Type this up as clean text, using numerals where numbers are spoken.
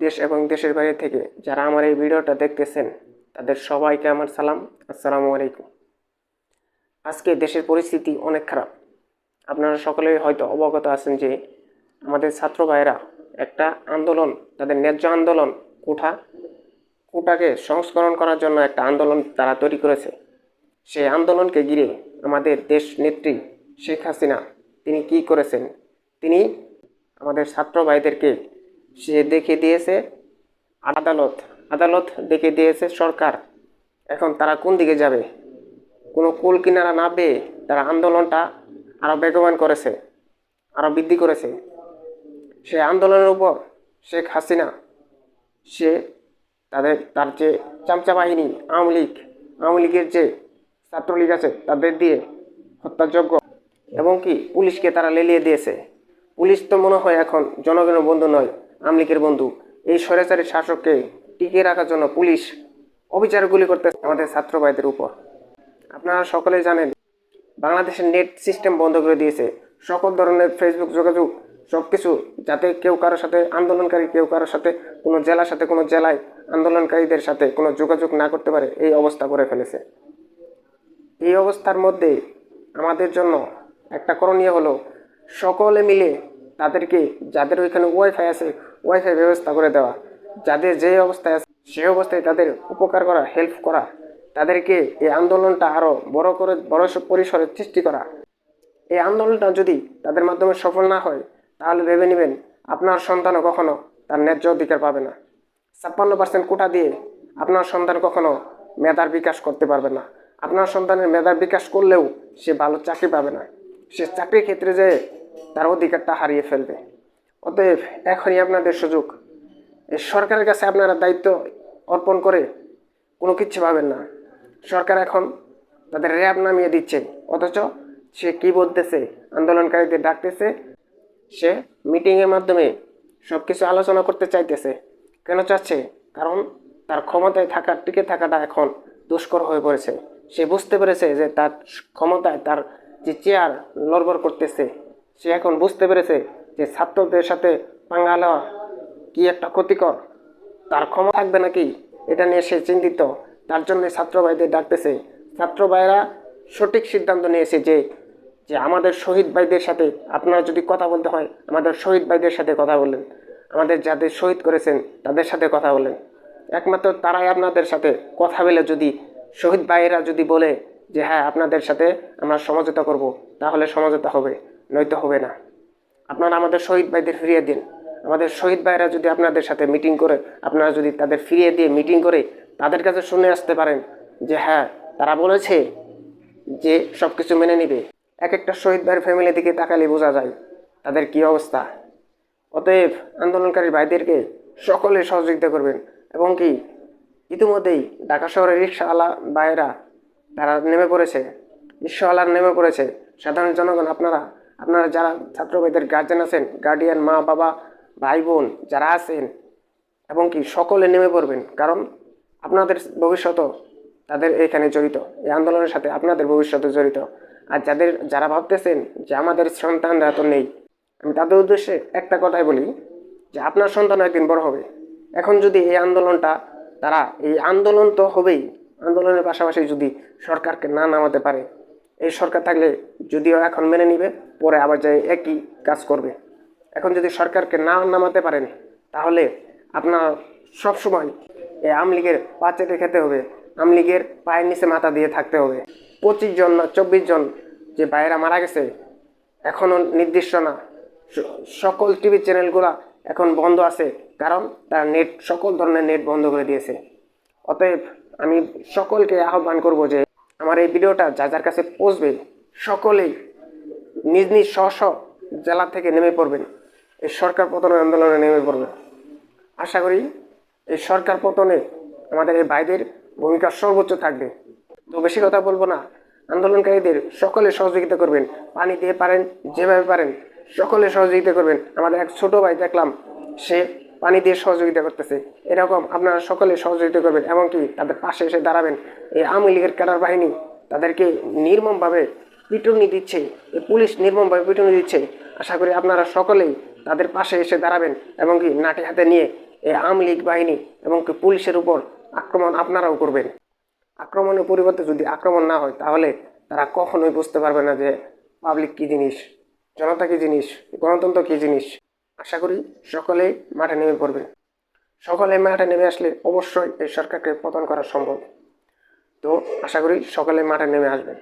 দেশ এবং দেশের বাইরে থেকে যারা আমার এই ভিডিওটা দেখতেছেন তাদের সবাইকে আমার সালাম। আসসালামু আলাইকুম। আজকে দেশের পরিস্থিতি অনেক খারাপ। আপনারা সকলেই হয়তো অবগত আছেন যে আমাদের ছাত্র ভাইয়েরা একটা আন্দোলন, তাদের ন্যায্য আন্দোলন কোটাকে সংস্করণ করার জন্য একটা আন্দোলন তারা তৈরি করেছে। সেই আন্দোলনকে ঘিরে আমাদের দেশ নেত্রী শেখ হাসিনা তিনি কি করেছেন, তিনি আমাদের ছাত্র ভাইদেরকে সে দেখিয়ে দিয়েছে আদালত, আদালত দেখিয়ে দিয়েছে সরকার। এখন তারা কোন দিকে যাবে, কোনো কুল কিনারা না পেয়ে তারা আন্দোলনটা আরও বেগবান করেছে, আরও বৃদ্ধি করেছে। সে আন্দোলনের উপর শেখ হাসিনা সে তার যে চামচা বাহিনী আওয়ামী লীগের যে ছাত্রলীগ আছে তাদের দিয়ে হত্যাযজ্ঞ এবং কি পুলিশকে তারা লেলিয়ে দিয়েছে। পুলিশ তো মনে হয় এখন জনগণের বন্ধু নয়, আওয়ামী লীগের বন্ধু। এই স্বৈরাচারী শাসককে টিকিয়ে রাখার জন্য পুলিশ অবিচারগুলি করতে আমাদের ছাত্র ভাইদের উপর। আপনারা সকলেই জানেন বাংলাদেশের নেট সিস্টেম বন্ধ করে দিয়েছে। সকল ধরনের ফেসবুক যোগাযোগ সব কিছু, যাতে কেউ কারোর সাথে কেউ কারোর সাথে কোনো জেলায় আন্দোলনকারীদের সাথে কোনো যোগাযোগ না করতে পারে, এই অবস্থা করে ফেলেছে। এই অবস্থার মধ্যে আমাদের জন্য একটা করণীয় হলো সকলে মিলে তাদেরকে, যাদের ওইখানে ওয়াইফাই আছে ওয়াইফাই ব্যবস্থা করে দেওয়া, যাদের যে অবস্থায় আছে সেই অবস্থায় তাদের উপকার করা, হেল্প করা, তাদেরকে এই আন্দোলনটা আরও বড় পরিসরে সৃষ্টি করা। এই আন্দোলনটা যদি তাদের মাধ্যমে সফল না হয় তাহলে ভেবে নেবেন আপনার সন্তানও কখনো তার ন্যায্য অধিকার পাবে না। 56% কোটা দিয়ে আপনার সন্তান কখনো মেধার বিকাশ করতে পারবে না। আপনার সন্তানের মেধার বিকাশ করলেও সে ভালো চাকরি পাবে না, সে চাকরির ক্ষেত্রে যে তার অধিকারটা হারিয়ে ফেলবে। অতএব এখনই আপনাদের সুযোগ। এই সরকারের কাছে আপনারা দায়িত্ব অর্পণ করে কোনো কিচ্ছু পাবেন না। সরকার এখন তাদের র্যাব নামিয়ে দিচ্ছে, অথচ সে কি বলতেছে, আন্দোলনকারীদের ডাকতেছে, সে মিটিংয়ের মাধ্যমে সব কিছু আলোচনা করতে চাইতেছে। কেন চাচ্ছে? কারণ তার ক্ষমতায় টিকে থাকাটা এখন দুষ্কর হয়ে পড়েছে। সে বুঝতে পেরেছে যে তার ক্ষমতায় তার যে চেয়ার লড়বড় করতেছে। সে এখন বুঝতে পেরেছে যে ছাত্রদের সাথে পাঙ্গা নেওয়া কি একটা ক্ষতিকর, তার ক্ষমতা থাকবে নাকি এটা নিয়ে সে চিন্তিত। তার জন্য ছাত্র ভাইদের ডাকতেছে। ছাত্র ভাইরা সঠিক সিদ্ধান্ত নিয়েছে যে আমাদের শহীদ ভাইদের সাথে আপনারা যদি কথা বলতে হয় আমাদের শহীদ ভাইদের সাথে কথা বলেন, আমাদের যাদের শহীদ করেছেন তাদের সাথে কথা বলেন। একমাত্র তারাই আপনাদের সাথে কথা বলে, যদি শহীদ ভাইয়েরা যদি বলে যে হ্যাঁ আপনাদের সাথে আমরা সমঝোতা করব, তাহলে সমঝোতা হবে, নয়তো হবে না। আপনারা আমাদের শহীদ ভাইদের ফিরিয়ে দিন। আমাদের শহীদ ভাইরা যদি আপনাদের সাথে মিটিং করে, আপনারা যদি তাদের ফিরিয়ে দিয়ে মিটিং করে তাদের কাছে শুনে আসতে পারেন যে হ্যাঁ তারা বলেছে যে সব কিছু মেনে নিবে। এক একটা শহীদ ভাইয়ের ফ্যামিলির দিকে তাকালে বোঝা যায় তাদের কি অবস্থা। অতএব আন্দোলনকারী ভাইদেরকে সকলে সহযোগিতা করবেন। এবং কি ইতিমধ্যেই ঢাকা শহরের রিক্সাওয়ালা ভাইয়েরা তারা নেমে পড়েছে। সাধারণ জনগণ, আপনারা যারা ছাত্র ভাইদের গার্জেন আছেন, গার্ডিয়ান, মা বাবা, ভাই বোন যারা আছেন, এবং কি সকলে নেমে পড়বেন। কারণ আপনাদের ভবিষ্যৎ তাদের এখানে জড়িত, এই আন্দোলনের সাথে আপনাদের ভবিষ্যৎ জড়িত। আর যারা ভাবতেছেন যে আমাদের সন্তানরা তো নেই, আমি তাদের উদ্দেশ্যে একটা কথাই বলি যে আপনার সন্তান একদিন বড় হবে। এখন যদি এই আন্দোলন তো হবেই, আন্দোলনের পাশাপাশি যদি সরকারকে না নামাতে পারে, এই সরকার থাকলে যদিও এখন মেনে নিবে, পরে আবার যায় একই কাজ করবে। এখন যদি সরকারকে না নামাতে পারেন তাহলে আপনার সবসময় এই আওয়ামী লীগের পা চেটে খেতে হবে, আওয়ামী লীগের পায়ের নিচে মাথা দিয়ে থাকতে হবে। 25 জন না 24 জন যে ভাইয়েরা মারা গেছে এখনও নির্দিষ্ট না। সকল টিভি চ্যানেলগুলো এখন বন্ধ আছে, কারণ তারা সকল ধরনের নেট বন্ধ করে দিয়েছে। অতএব আমি সকলকে আহ্বান করব যে আমার এই ভিডিওটা যার কাছে পৌঁছবে সকলেই নিজ নিজ স্ব জেলা থেকে নেমে পড়বেন, এই সরকার পতনের আন্দোলনে নেমে পড়বেন। আশা করি এই সরকার পতনে আমাদের এই ভাইদের ভূমিকা সর্বোচ্চ থাকবে। তো বেশি কথা বলবো না, আন্দোলনকারীদের সকলে সহযোগিতা করবেন, পানি দিয়ে পারেন, যেভাবে পারেন সকলে সহযোগিতা করবেন। আমাদের এক ছোট ভাই দেখলাম সে পানি দিয়ে সহযোগিতা করতেছে, এরকম আপনারা সকলে সহযোগিতা করবেন এবং কি তাদের পাশে এসে দাঁড়াবেন। এই আওয়ামী লীগের ক্যাডার বাহিনী তাদেরকে নির্মমভাবে পিটুনি দিচ্ছে, এই পুলিশ নির্মমভাবে পিটুনি দিচ্ছে। আশা করি আপনারা সকলেই তাদের পাশে এসে দাঁড়াবেন এবং কি লাঠি হাতে নিয়ে এই আওয়ামী লীগ বাহিনী এবং কি পুলিশের উপর আক্রমণ আপনারাও করবেন। আক্রমণের পরিবর্তে যদি আক্রমণ না হয় তাহলে তারা কখনোই বুঝতে পারবে না যে পাবলিক কী জিনিস, জনতা কী জিনিস, গণতন্ত্র কী জিনিস। আশা করি সকলেই মাঠে নেমে পড়বেন। সকলে মাঠে নেমে আসলে অবশ্যই এই সরকারকে পতন করা সম্ভব। তো আশা করি সকলে মাঠে নেমে আসবেন।